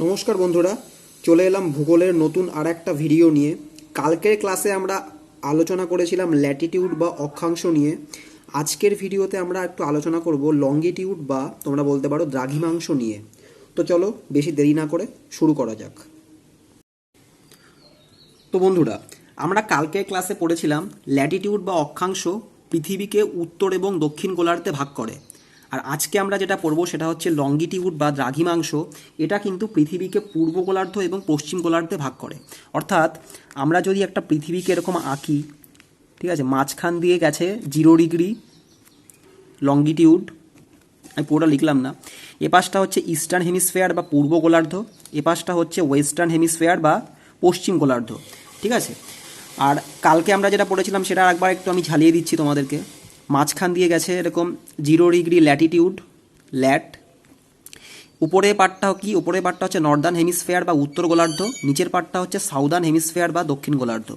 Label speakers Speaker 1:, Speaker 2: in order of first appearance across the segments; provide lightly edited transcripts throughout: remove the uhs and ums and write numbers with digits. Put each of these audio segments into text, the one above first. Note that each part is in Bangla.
Speaker 1: নমস্কার বন্ধুরা, চলে এলাম ভূগোলের নতুন আর একটা ভিডিও নিয়ে। কালকের ক্লাসে আমরা আলোচনা করেছিলাম ল্যাটিটিউড বা অক্ষাংশ নিয়ে। আজকের ভিডিওতে আমরা একটু আলোচনা করব লঙ্গিটিউড বা তোমরা বলতে পারো দ্রাঘিমাংশ নিয়ে। তো চলো বেশি দেরি না করে শুরু করা যাক। তো বন্ধুরা, আমরা কালকের ক্লাসে পড়েছিলাম ল্যাটিটিউড বা অক্ষাংশ পৃথিবীকে উত্তর এবং দক্ষিণ গোলার্ধে ভাগ করে। আর আজকে আমরা যেটা পড়বো সেটা হচ্ছে লঙ্গিটিউড বা দ্রাঘিমাংশ। এটা কিন্তু পৃথিবীকে পূর্ব গোলার্ধ এবং পশ্চিম গোলার্ধে ভাগ করে। অর্থাৎ আমরা যদি একটা পৃথিবীকে এরকম আঁকি, ঠিক আছে, মাঝখান দিয়ে গেছে 0 ডিগ্রি লঙ্গিটিউড, আমি পুরোটা লিখলাম না। এ পাশটা হচ্ছে ইস্টার্ন হেমিসফেয়ার বা পূর্ব গোলার্ধ, এ পাশটা হচ্ছে ওয়েস্টার্ন হেমিসফেয়ার বা পশ্চিম গোলার্ধ, ঠিক আছে। আর কালকে আমরা যেটা পড়েছিলাম সেটা একবার একটু আমি ঝালিয়ে দিচ্ছি তোমাদেরকে। মাঝখান দিয়ে গেছে এরকম 0 ডিগ্রি ল্যাটিটিউড, ল্যাট। উপরের পার্টটা কি? উপরের পার্টটা হচ্ছে নর্দার্ন হেমিসফেয়ার বা উত্তর গোলার্ধ, নিচের পার্টটা হচ্ছে সাউদার্ন হেমিসফেয়ার বা দক্ষিণ গোলার্ধ।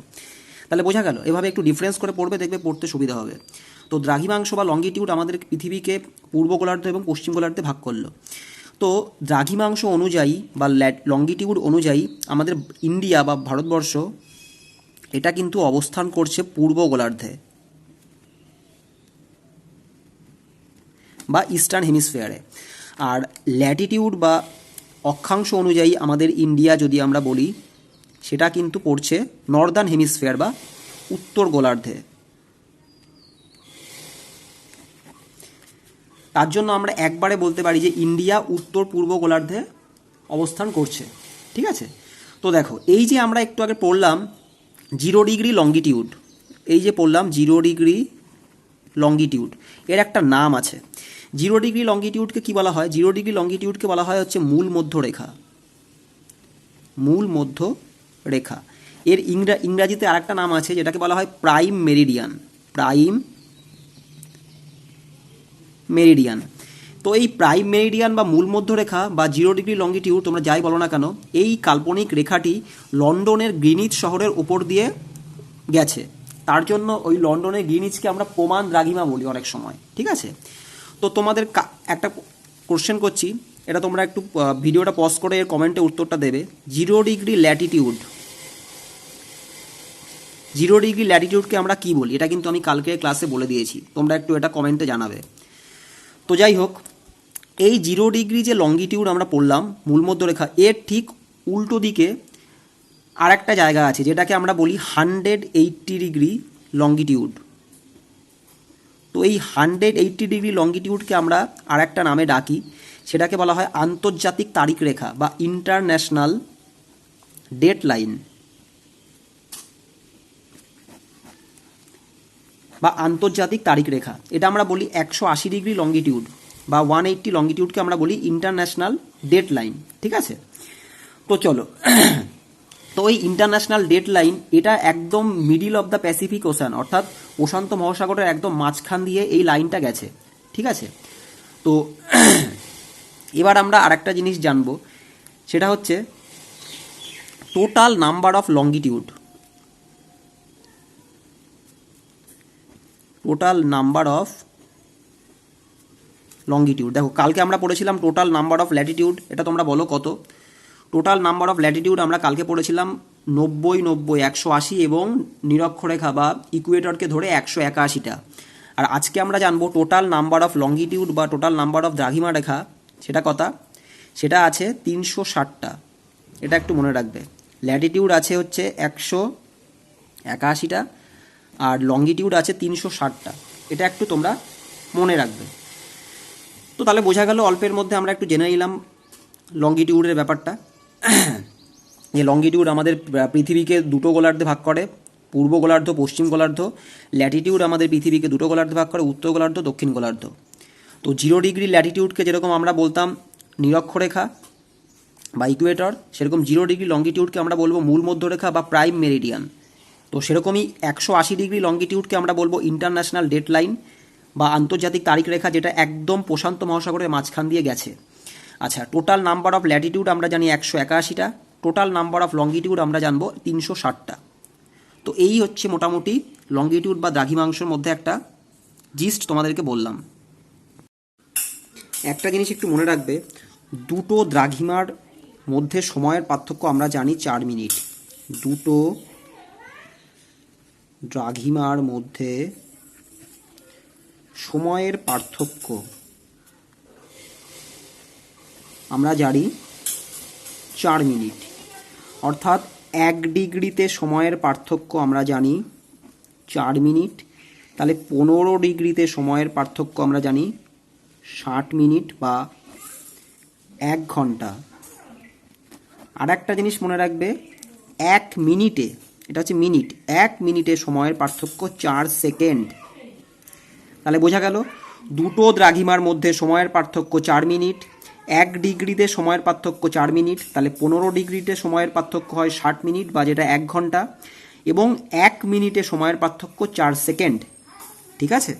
Speaker 1: তাহলে বোঝা গেল? এভাবে একটু ডিফারেন্স করে পড়বে, দেখবে পড়তে সুবিধা হবে। তো দ্রাঘিমাংশ বা লঙ্গিটিউড আমাদের পৃথিবীকে পূর্ব গোলার্ধ এবং পশ্চিম গোলার্ধে ভাগ করলো। তো দ্রাঘিমাংশ অনুযায়ী বা লঙ্গিটিউড অনুযায়ী আমাদের ইন্ডিয়া বা ভারতবর্ষ এটা কিন্তু অবস্থান করছে পূর্ব গোলার্ধে বা ইস্টার্ন হেমিসফেয়ারে। আর ল্যাটিটিউড বা অক্ষাংশ অনুযায়ী আমাদের ইন্ডিয়া যদি আমরা বলি সেটা কিন্তু পড়ছে নর্দার্ন হেমিসফেয়ার বা উত্তর গোলার্ধে। তার জন্য আমরা একবারে বলতে পারি যে ইন্ডিয়া উত্তর পূর্ব গোলার্ধে অবস্থান করছে, ঠিক আছে। তো দেখো, এই যে আমরা একটু আগে পড়লাম 0 ডিগ্রি লঙ্গিটিউড, এই যে পড়লাম 0 ডিগ্রি লঙ্গিটিউড, এর একটা নাম আছে। 0 ডিগ্রি লঙ্গিটিউডকে কি বলা হয়? 0 ডিগ্রি লঙ্গিটিউডকে বলা হয় হচ্ছে মূল মধ্যরেখা। মূল মধ্য রেখা। এর ইংরাজিতে আরেকটা নাম আছে যেটাকে বলা হয় প্রাইম মেরিডিয়ান। Prime Meridien. তো এই প্রাইম মেরিডিয়ান বা মূল মধ্যরেখা বা 0 ডিগ্রি লঙ্গিটিউড তোমরা যাই বলো না কেন, এই কাল্পনিক রেখাটি লন্ডনের গ্রিনিচ শহরের উপর দিয়ে গেছে। তার জন্য ওই লন্ডনের গ্রিনিচকে আমরা প্রমাণ দ্রাঘিমা বলি অনেক সময়, ঠিক আছে। তো তোমাদের একটা কোশ্চেন করছি, এটা তোমরা একটু ভিডিওটা পজ করে এর কমেন্টে উত্তরটা দেবে। 0 ডিগ্রি ল্যাটিটিউড, 0 ডিগ্রি ল্যাটিটিউডকে আমরা কি বলি? এটা কিন্তু আমি কালকে ক্লাসে বলে দিয়েছি, তোমরা একটু এটা কমেন্টে জানাবে। তো যাই হোক, এই 0 ডিগ্রি যে লঙ্গিটিউড আমরা পড়লাম মূল মধ্যরেখা, এর ঠিক উল্টো দিকে আর একটা জায়গা আছে যেটাকে আমরা বলি 180 ডিগ্রি লঙ্গিটিউড। তো এই 180 ডিগ্রি লঙ্গিটিউডকে আমরা আর একটা নামে ডাকি, সেটাকে বলা হয় আন্তর্জাতিক তারিখ রেখা বা ইন্টারন্যাশনাল ডেট লাইন বা আন্তর্জাতিক তারিখ রেখা। এটা আমরা বলি 180 ডিগ্রি লঙ্গিটিউড বা 180 লঙ্গিটিউডকে আমরা বলি ইন্টারন্যাশনাল ডেট লাইন, ঠিক আছে। তো চলো, তো এই ইন্টারন্যাশনাল ডেট লাইন এটা একদম middle of the Pacific ocean, অর্থাৎ প্রশান্ত মহাসাগরের একদম মাঝখান দিয়ে এই লাইনটা গেছে, ঠিক আছে। তো এবার আমরা আরেকটা জিনিস জানবো, সেটা হচ্ছে total number of longitude. Total number of longitude, দেখো কালকে আমরা পড়েছিলাম টোটাল নাম্বার অফ ল্যাটিটিউড, এটা তোমরা বলো কত? টোটাল নাম্বার অফ ল্যাটিটিউড আমরা কালকে পড়েছিলাম 90, 90, 180 এবং নিরক্ষরেখা বা ইকুয়েটরকে ধরে 181টা। আর আজকে আমরা জানবো টোটাল নাম্বার অফ লঙ্গিটিউড বা টোটাল নাম্বার অফ দ্রাঘিমা রেখা, সেটা কথা, সেটা আছে 360টা। এটা একটু মনে রাখবে। ল্যাটিটিউড আছে হচ্ছে 181টা আর লঙ্গিটিউড আছে 360টা, এটা একটু তোমরা মনে রাখবে। তো তাহলে বোঝা গেল, অল্পের মধ্যে আমরা একটু জেনে নিলাম লঙ্গিটিউডের ব্যাপারটা। যে লঙ্গিটিউড আমাদের পৃথিবীকে দুটো গোলার্ধে ভাগ করে, পূর্ব গোলার্ধ পশ্চিম গোলার্ধ। ল্যাটিটিউড আমাদের পৃথিবীকে দুটো গোলার্ধে ভাগ করে, উত্তর গোলার্ধ দক্ষিণ গোলার্ধ। তো 0 ডিগ্রি ল্যাটিটিউডকে যেরকম আমরা বলতাম নিরক্ষরেখা বা ইকুয়েটর, সেরকম 0 ডিগ্রি লঙ্গিটিউডকে আমরা বলবো মূল মধ্যরেখা বা প্রাইম মেরিডিয়ান। তো সেরকমই 180 ডিগ্রি লঙ্গিটিউডকে আমরা বলবো ইন্টারন্যাশনাল ডেট লাইন বা আন্তর্জাতিক তারিখ রেখা, যেটা একদম প্রশান্ত মহাসাগরের মাঝখান দিয়ে গেছে। আচ্ছা, টোটাল নাম্বার অফ ল্যাটিটিউড আমরা জানি 181টা, টোটাল নাম্বার অফ লঙ্গিটিউড আমরা জানবো 360টা। তো এই হচ্ছে মোটামুটি লঙ্গিটিউড বা দ্রাঘিমাংশের মধ্যে একটা জিস্ট তোমাদেরকে বললাম। একটা জিনিস একটু মনে রাখবে, দুটো দ্রাঘিমার মধ্যে সময়ের পার্থক্য আমরা জানি 4 মিনিট। দুটো দ্রাঘিমার মধ্যে সময়ের পার্থক্য আমরা জানি 4 মিনিট, অর্থাৎ 1 ডিগ্রিতে সময়ের পার্থক্য আমরা জানি 4 মিনিট। তাহলে 15 ডিগ্রিতে সময়ের পার্থক্য আমরা জানি 60 মিনিট বা 1 ঘন্টা। আর একটা জিনিস মনে রাখবে, 1 মিনিটে, এটা হচ্ছে মিনিট, 1 মিনিটে সময়ের পার্থক্য 4 সেকেন্ড। তাহলে বোঝা গেল দুটো দ্রাঘিমার মধ্যে সময়ের পার্থক্য 4 মিনিট, 1 ডিগ্রিতে সময়ের পার্থক্য 4 মিনিট, তাহলে 15 ডিগ্রিতে সময়ের পার্থক্য হয় 60 মিনিট বা যেটা 1 ঘন্টা, এবং 1 মিনিটে সময়ের পার্থক্য 4 সেকেন্ড। ঠিক আছে?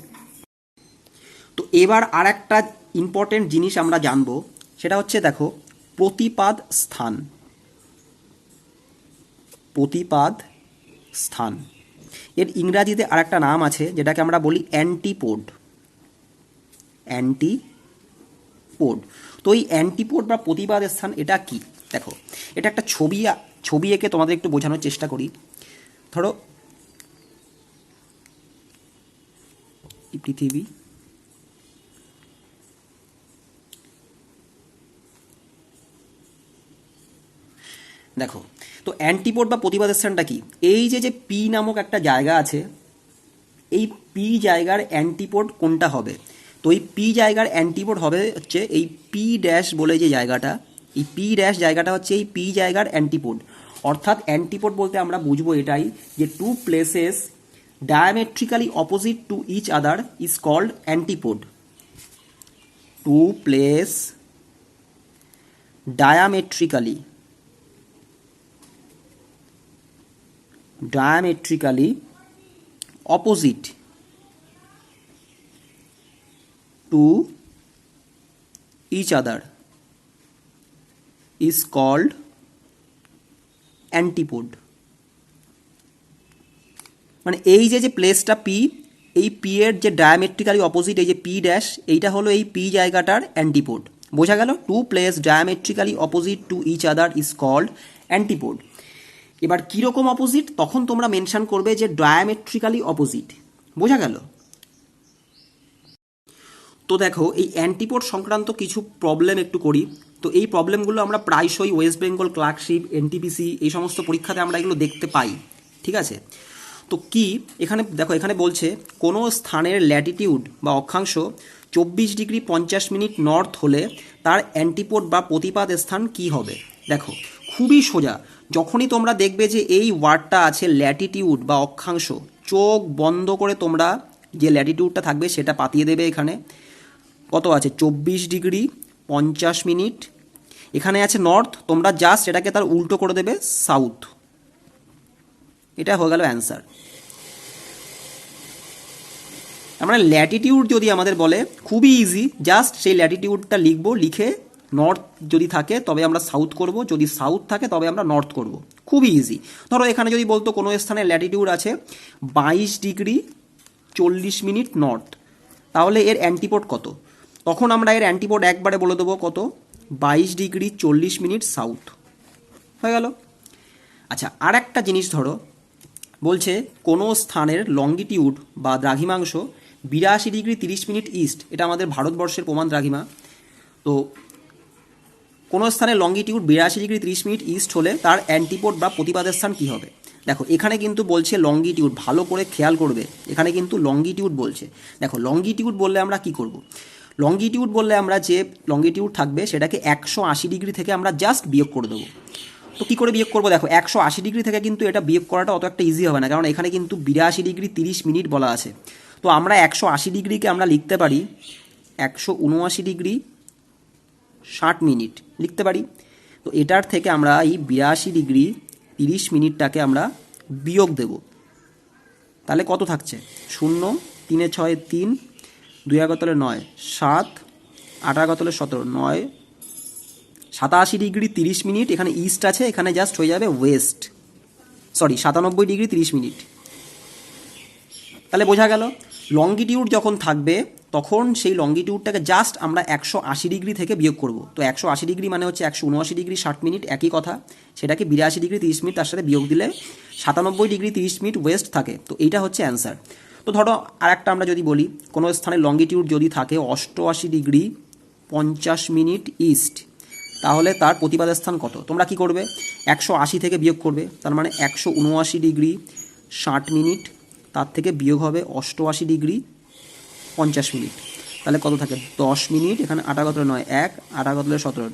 Speaker 1: তো এবার আর একটা ইম্পর্টেন্ট জিনিস আমরা জানবো, সেটা হচ্ছে দেখো প্রতিপাদ স্থান। প্রতিপাদ স্থান এর ইংরাজিতে আর একটা নাম আছে যেটাকে আমরা বলি অ্যান্টিপোড। অ্যান্টিপোড। তো এই অ্যান্টিপোড বা প্রতিপাদ স্থান এটা কি? দেখো, এটা একটা ছবি এঁকে তোমাদের একটু বোঝানোর চেষ্টা করি। ধরো পৃথিবী, দেখো তো অ্যান্টিপোড বা প্রতিপাদ স্থানটা কি? এই যে পি নামক একটা জায়গা আছে, এই পি জায়গার অ্যান্টিপোড কোনটা হবে? তো এই পি জায়গার অ্যান্টিপোড হবে হচ্ছে এই পি ড্যাশ বলে যে জায়গাটা, এই পি ড্যাশ জায়গাটা হচ্ছে এই পি জায়গার অ্যান্টিপোড। অর্থাৎ অ্যান্টিপোড বলতে আমরা বুঝবো এটাই যে two places diametrically opposite to each other is called antipode. Two place diametrically opposite to each other is called antipode। মানে এই যে প্লেসটা পি, এই পি এর যে ডায়ামেট্রিক্যালি অপোজিট এই যে পি ড্যাশ, এইটা হলো এই পি জায়গাটার অ্যান্টিপোড। বোঝা গেল? Two place diametrically opposite to each other is called antipode. এবার কীরকম অপোজিট তখন তোমরা মেনশন করবে যে ডায়ামেট্রিক্যালি অপোজিট। বোঝা গেল? তো দেখো এই অ্যান্টিপোড সংক্রান্ত কিছু প্রবলেম একটু করি। তো এই প্রবলেমগুলো আমরা প্রায়শই ওয়েস্ট বেঙ্গল ক্লার্কশিপ, এনটিপিসি এই সমস্ত পরীক্ষাতে আমরা এগুলো দেখতে পাই। ঠিক আছে? তো কি এখানে দেখো, এখানে বলছে কোনো স্থানের ল্যাটিটিউড বা অক্ষাংশ 24 ডিগ্রি 50 মিনিট নর্থ হলে তার অ্যান্টিপোড বা প্রতিপাদ স্থান কি হবে? দেখো খুবই সোজা, যখনই তোমরা দেখবে যে এই ওয়ার্ডটা আছে ল্যাটিটিউড বা অক্ষাংশ, চোখ বন্ধ করে তোমরা যে ল্যাটিটিউডটা থাকবে সেটা পাতিয়ে দেবে। এখানে কত আছে? 24 ডিগ্রি 50 মিনিট। এখানে আছে নর্থ, তোমরা জাস্ট এটাকে তার উল্টো করে দেবে সাউথ। এটা হয়ে গেল অ্যান্সার। আমরা ল্যাটিটিউড যদি আমাদের বলে খুবই ইজি, জাস্ট সেই ল্যাটিটিউডটা লিখবো, লিখে নর্থ যদি থাকে তবে আমরা সাউথ করব, যদি সাউথ থাকে তবে আমরা নর্থ করব। খুবই ইজি। ধরো এখানে যদি বলতো কোনো স্থানে ল্যাটিটিউড আছে 22 ডিগ্রি 40 মিনিট নর্থ, তাহলে এর অ্যান্টিপোড কত? তখন আমরা এর অ্যান্টিপোড একবারে বলে দেবো কত? 22 ডিগ্রি 40 মিনিট সাউথ। হয়ে গেল। আচ্ছা, আর একটা জিনিস ধরো বলছে কোনো স্থানের লঙ্গিটিউড বা দ্রাঘিমাংশ 82 ডিগ্রি 30 মিনিট ইস্ট, এটা আমাদের ভারতবর্ষের প্রমাণ দ্রাঘিমা। তো কোনো স্থানের লঙ্গিটিউড 82 ডিগ্রি 30 মিনিট ইস্ট হলে তার অ্যান্টিপোড বা প্রতিপাদের স্থান কী হবে? দেখো এখানে কিন্তু বলছে লঙ্গিটিউড, ভালো করে খেয়াল করবে, এখানে কিন্তু লঙ্গিটিউড বলছে। দেখো লঙ্গিটিউড বললে আমরা কি করব? লঙ্গিটিউড বললে আমরা যে লঙ্গিটিউড থাকবে সেটাকে 180 ডিগ্রি থেকে আমরা জাস্ট বিয়োগ করে দেবো। তো কী করে বিয়োগ করবো? দেখো 180 ডিগ্রি থেকে কিন্তু এটা বিয়োগ করাটা অত একটা ইজি হবে না, কারণ এখানে কিন্তু 82 ডিগ্রি 30 মিনিট বলা আছে। তো আমরা 180 ডিগ্রিকে আমরা লিখতে পারি 179 ডিগ্রি 60 মিনিট লিখতে পারি। তো এটার থেকে আমরা এই 82 ডিগ্রি 30 মিনিটটাকে আমরা বিয়োগ দেব। তাহলে কত থাকছে? 0, 3 6 3, 2 11 9, 7, 8 11 17, 9, 87 ডিগ্রি 30 মিনিট। এখানে ইস্ট আছে, এখানে জাস্ট হয়ে যাবে ওয়েস্ট, 97 ডিগ্রি 30 মিনিট। তাহলে বোঝা গেল লঙ্গিটিউড যখন থাকবে তখন সেই লঙ্গিটিউডটাকে জাস্ট আমরা 180 ডিগ্রি থেকে বিয়োগ করব। তো 180 ডিগ্রি মানে হচ্ছে 179 ডিগ্রি 60 মিনিট, একই কথা। সেটাকে 82 ডিগ্রি 30 মিনিট তার সাথে বিয়োগ দিলে 97 ডিগ্রি 30 মিনিট ওয়েস্ট থাকে। তো এইটা হচ্ছে অ্যান্সার। তো ধরো আর একটা আমরা যদি বলি, কোনো স্থানে লঙ্গিটিউড যদি থাকে 88 ডিগ্রি 50 মিনিট ইস্ট, তাহলে তার প্রতিবাদ স্থান কত? তোমরা কি করবে, 180 থেকে বিয়োগ করবে, তার মানে 179 ডিগ্রি 60 মিনিট, তার থেকে বিয়োগ হবে 88 ডিগ্রি 50 মিনিট, তাহলে কত থাকে 10 মিনিট, এখানে 8 গতলে 9, 1 8 গতলে 17,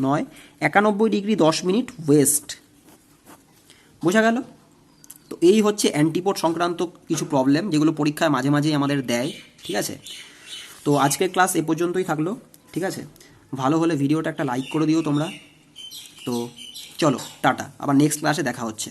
Speaker 1: 9 91 ডিগ্রি 10 মিনিট ওয়েস্ট। বোঝা গেল? তো এই হচ্ছে অ্যান্টিপোড সংক্রান্ত কিছু প্রবলেম, যেগুলো পরীক্ষায় মাঝে মাঝেই আমাদের দেয়। ঠিক আছে, তো আজকের ক্লাস এ পর্যন্তই থাকলো। ঠিক আছে, ভালো হলে ভিডিওটা একটা লাইক করে দিও তোমরা। তো চলো টাটা, আবার নেক্সট ক্লাসে দেখা হচ্ছে।